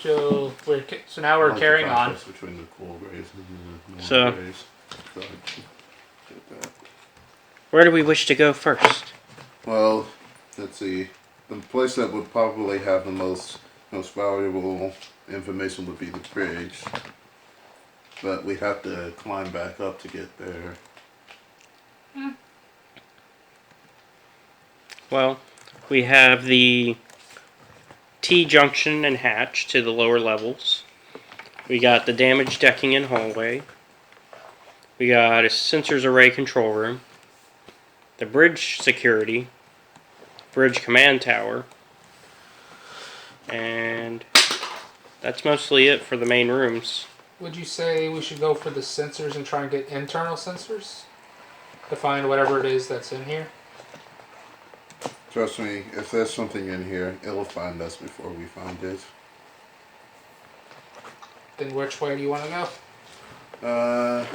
So now we're carrying on. Between the cool rays and the So, rays. where do we wish to go first? Well, let's see. The place that would probably have the most valuable information would be the bridge. But we have to climb back up to get there. Well, we have the T-junction and hatch to the lower levels. We got the damaged decking and hallway. We got a sensors array control room. The bridge security. Bridge command tower. And that's mostly it for the main rooms. Would you say we should go for the sensors and try and get internal sensors? To find whatever it is that's in here? Trust me, if there's something in here, it'll find us before we find it. Then which way do you want to go?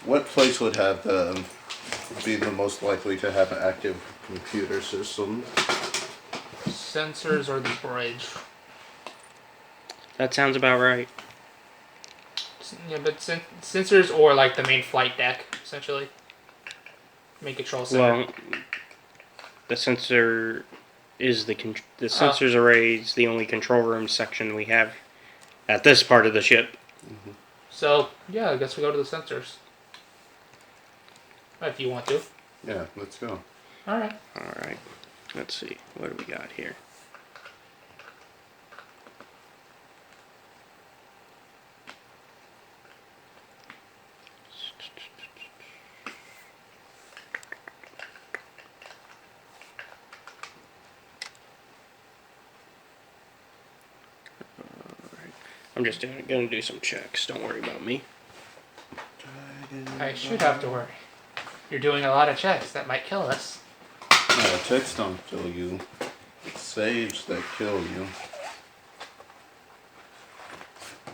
What place would have be the most likely to have an active computer system? Sensors or the bridge? That sounds about right. Yeah, but sensors or like the main flight deck, essentially. Main control center. Well, the sensor is the sensors array is the only control room section we have at this part of the ship. Mm-hmm. So yeah, I guess we go to the sensors. If you want to. Yeah, let's go. All right. All right. Let's see. What do we got here? I'm just gonna do some checks. Don't worry about me. I should have to worry. You're doing a lot of checks. That might kill us. No, checks don't kill you. It's saves that kill you.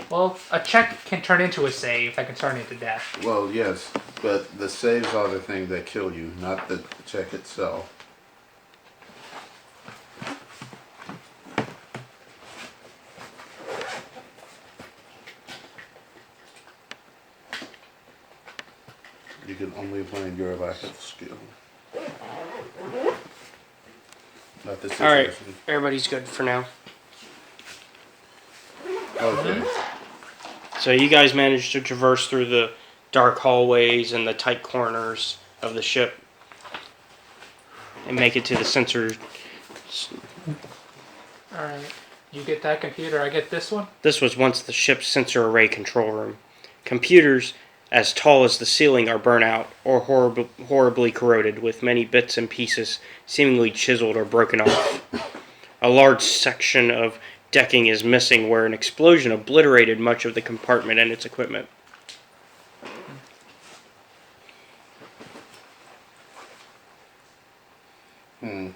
Well, a check can turn into a save that can turn into death. Well, yes, but the saves are the thing that kill you, not the check itself. You can only blame your lack of skill. Not the situation. Alright, everybody's good for now. Okay. So you guys managed to traverse through the dark hallways and the tight corners of the ship and make it to the sensor. Alright. You get that computer, I get this one? This was once the ship's sensor array control room. Computers as tall as the ceiling are burnt out or horribly corroded, with many bits and pieces seemingly chiseled or broken off. A large section of decking is missing where an explosion obliterated much of the compartment and its equipment. I'm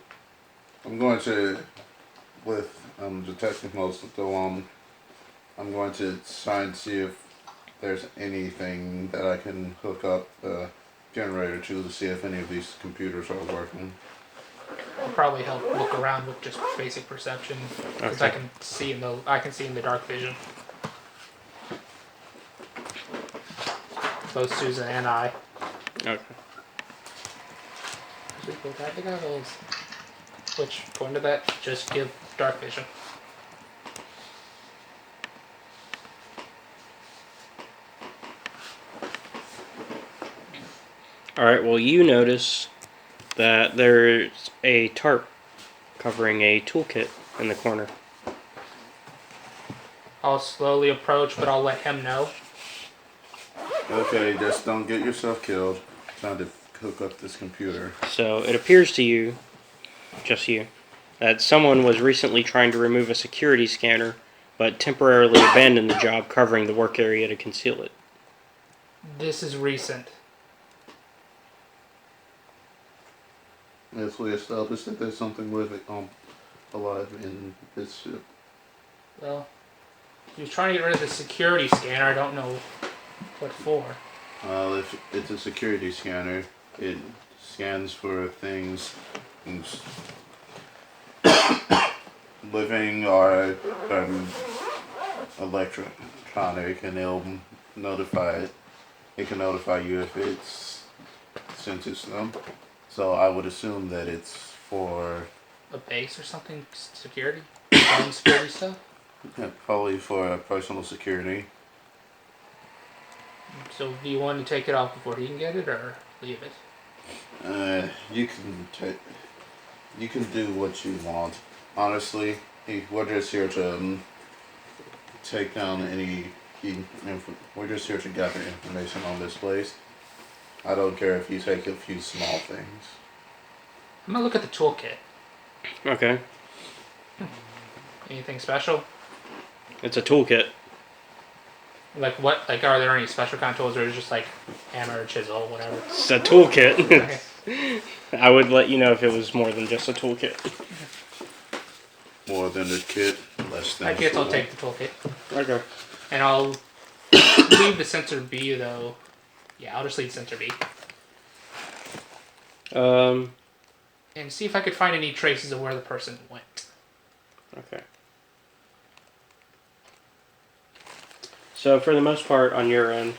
going to, with detective most of the I'm going to try and see if there's anything that I can hook up the generator to see if any of these computers are working. I'll probably help look around with just basic perception, because Okay. I can see in the dark vision. Both Susan and I. Okay. We both have the goggles. Which, according to that, just give dark vision. Alright, well, you notice that there's a tarp covering a toolkit in the corner. I'll slowly approach, but I'll let him know. Okay, just don't get yourself killed trying to hook up this computer. So it appears to you, just you, that someone was recently trying to remove a security scanner, but temporarily abandoned the job covering the work area to conceal it. This is recent. If we establish that there's something living alive in this ship. Well, he was trying to get rid of the security scanner. I don't know what for. Well, if it's a security scanner, it scans for things. But living or electronic, and it'll notify it. It can notify you if it's census them. So I would assume that it's for A base or something? Security? Phone security stuff? probably for personal security. So do you want to take it off before he can get it, or leave it? You can do what you want. Honestly, we're just here to take down any we're just here to gather information on this place. I don't care if you take a few small things. I'm gonna look at the toolkit. Okay. Anything special? It's a toolkit. Like what? Like, are there any special kind of tools, or is it just like hammer, chisel, whatever? It's a toolkit. Okay. I would let you know if it was more than just a toolkit. More than a kit, less than I a guess I'll tool. take the toolkit, Okay. and I'll leave the sensor B though. Yeah, I'll just leave sensor B Um. and see if I could find any traces of where the person went. Okay. So for the most part, on your end,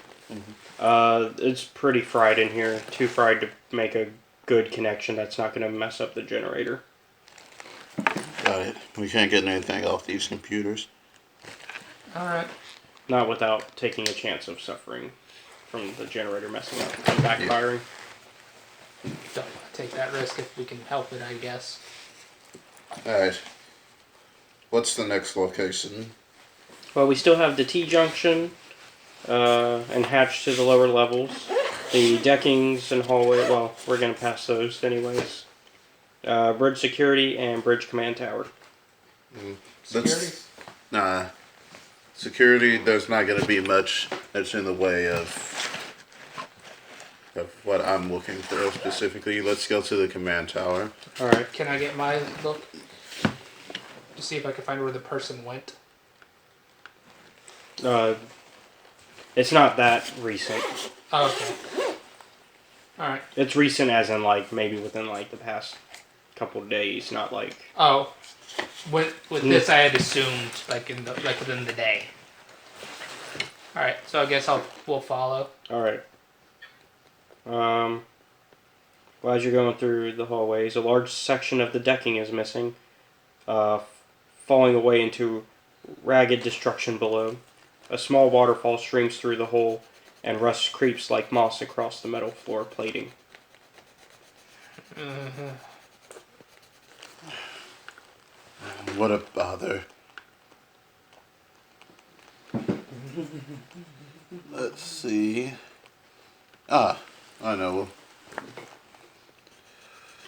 it's pretty fried in here. Too fried to make a good connection. That's not going to mess up the generator. Got it. We can't get anything off these computers. All right. Not without taking a chance of suffering from the generator messing up and backfiring. Don't want to take that risk if we can help it, I guess. Alright. What's the next location? Well, we still have the T-junction and hatch to the lower levels. The deckings and hallway, well, we're going to pass those anyways. Bridge security and bridge command tower. Security. Nah. Security, there's not going to be much that's in the way of what I'm looking for specifically. Let's go to the command tower. Alright. Can I get my look to see if I can find where the person went? It's not that recent. Oh, okay. All right. It's recent as in, like, maybe within, like, the past couple of days, not like... Oh, with this, I had assumed like within the day. All right, so I guess we'll follow. Alright. Well, as you're going through the hallways, a large section of the decking is missing, falling away into ragged destruction below. A small waterfall streams through the hole, and rust creeps like moss across the metal floor plating. What a bother. Let's see. Ah, I know.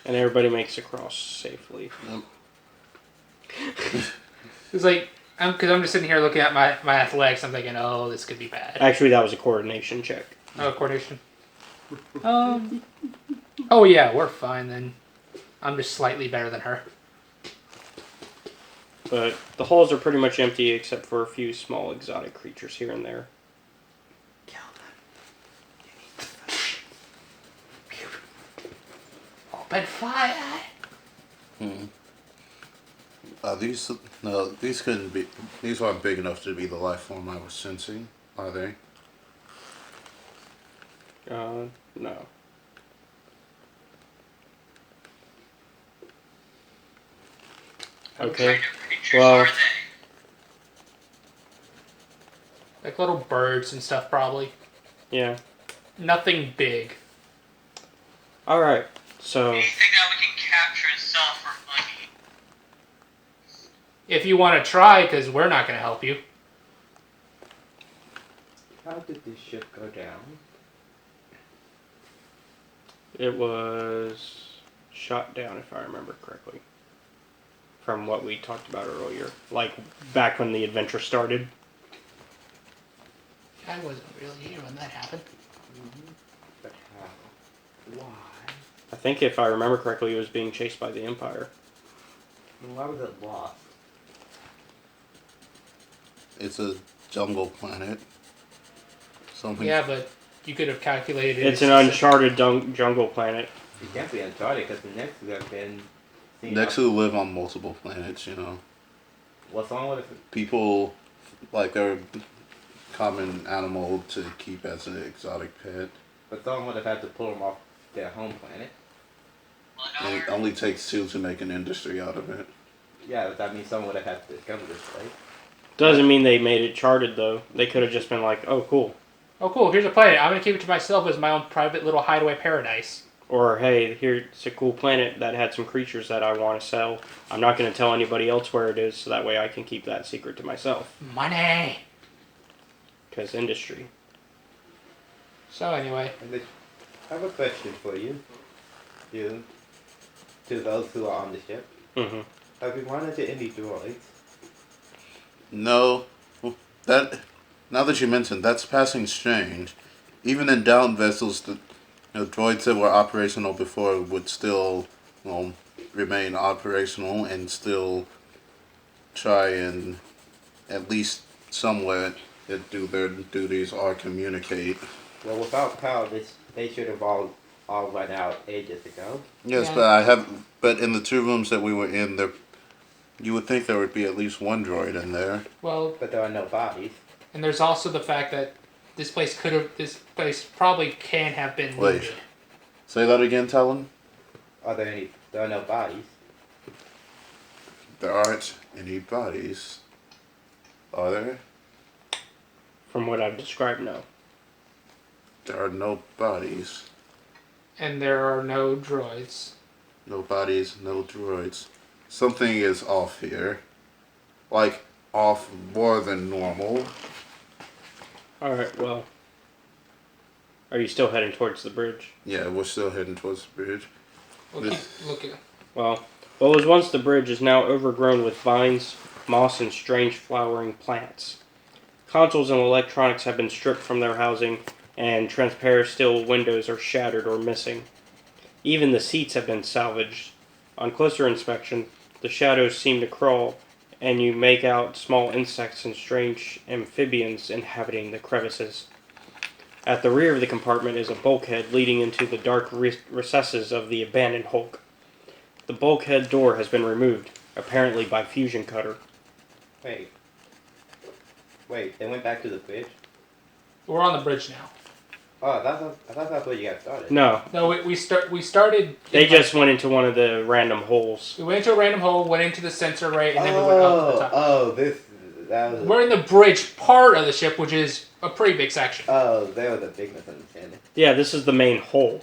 And everybody makes it across safely. It's like because I'm just sitting here looking at my athletics. I'm thinking, oh, this could be bad. Actually, that was a coordination check. Oh, coordination. Oh yeah, we're fine then. I'm just slightly better than her. But the halls are pretty much empty except for a few small exotic creatures here and there. Kill them. Open fire. These couldn't be. These aren't big enough to be the life form I was sensing, are they? No. Okay. Well, Like little birds and stuff, probably. yeah. Nothing big. Alright, so... Anything that we can capture and sell for money. If you want to try, because we're not going to help you. How did this ship go down? It was shot down, if I remember correctly. From what we talked about earlier. Like, back when the adventure started. I wasn't really here when that happened. But how? Why? I think if I remember correctly, it was being chased by the Empire. And why was it lost? It's a jungle planet. Something. Yeah, but you could have calculated. It's an uncharted jungle planet. It's definitely uncharted because the next two have been... seen Nexu live on multiple planets, you know. What's wrong with it? People, like, they're a common animal to keep as an exotic pet. But someone would have had to pull them off their home planet. And it only takes two to make an industry out of it. Yeah, but that means someone would have had to discover this, right? Doesn't mean they made it charted though. They could have just been like, "Oh, cool," Oh, cool. Here's a planet. I'm gonna keep it to myself as my own private little hideaway paradise. or "Hey, here's a cool planet that had some creatures that I want to sell. I'm not going to tell anybody else where it is, so that way I can keep that secret to myself." Money. Because industry. So anyway, And I have a question for you. You. To those who are on the ship. Mm-hmm. Have you run into any droids? No, well, now that you mention, that's passing strange. Even in down vessels, the droids that were operational before would still remain operational and still try and at least somewhat do their duties or communicate. Well, without power, they should have all run out ages ago. Yes, Yeah. but in the two rooms that we were in, there, you would think there would be at least one droid in there. well, But there are no bodies. and there's also the fact that this place probably can have been Wait. looted. Say that again, Talon. There are no bodies. There aren't any bodies. Are there? From what I've described, no. There are no bodies. And there are no droids. No bodies, no droids. Something is off here. Like, off more than normal. Alright, well. Are you still heading towards the bridge? Yeah, we're still heading towards the bridge. We'll This- keep looking. Well, what was once the bridge is now overgrown with vines, moss, and strange flowering plants. Consoles and electronics have been stripped from their housing, and transparent steel windows are shattered or missing. Even the seats have been salvaged. On closer inspection, the shadows seem to crawl, and you make out small insects and strange amphibians inhabiting the crevices. At the rear of the compartment is a bulkhead leading into the dark recesses of the abandoned hulk. The bulkhead door has been removed, apparently by fusion cutter. Wait, they went back to the bridge? We're on the bridge now. Oh, I thought that's where you guys started. No, No, we started. they just went into one of the random holes. We went into a random hole, went into the sensor array, and then we went up to the top. That was. We're in the bridge part of the ship, which is a pretty big section. Oh, there was a big misunderstanding. Yeah, this is the main hole.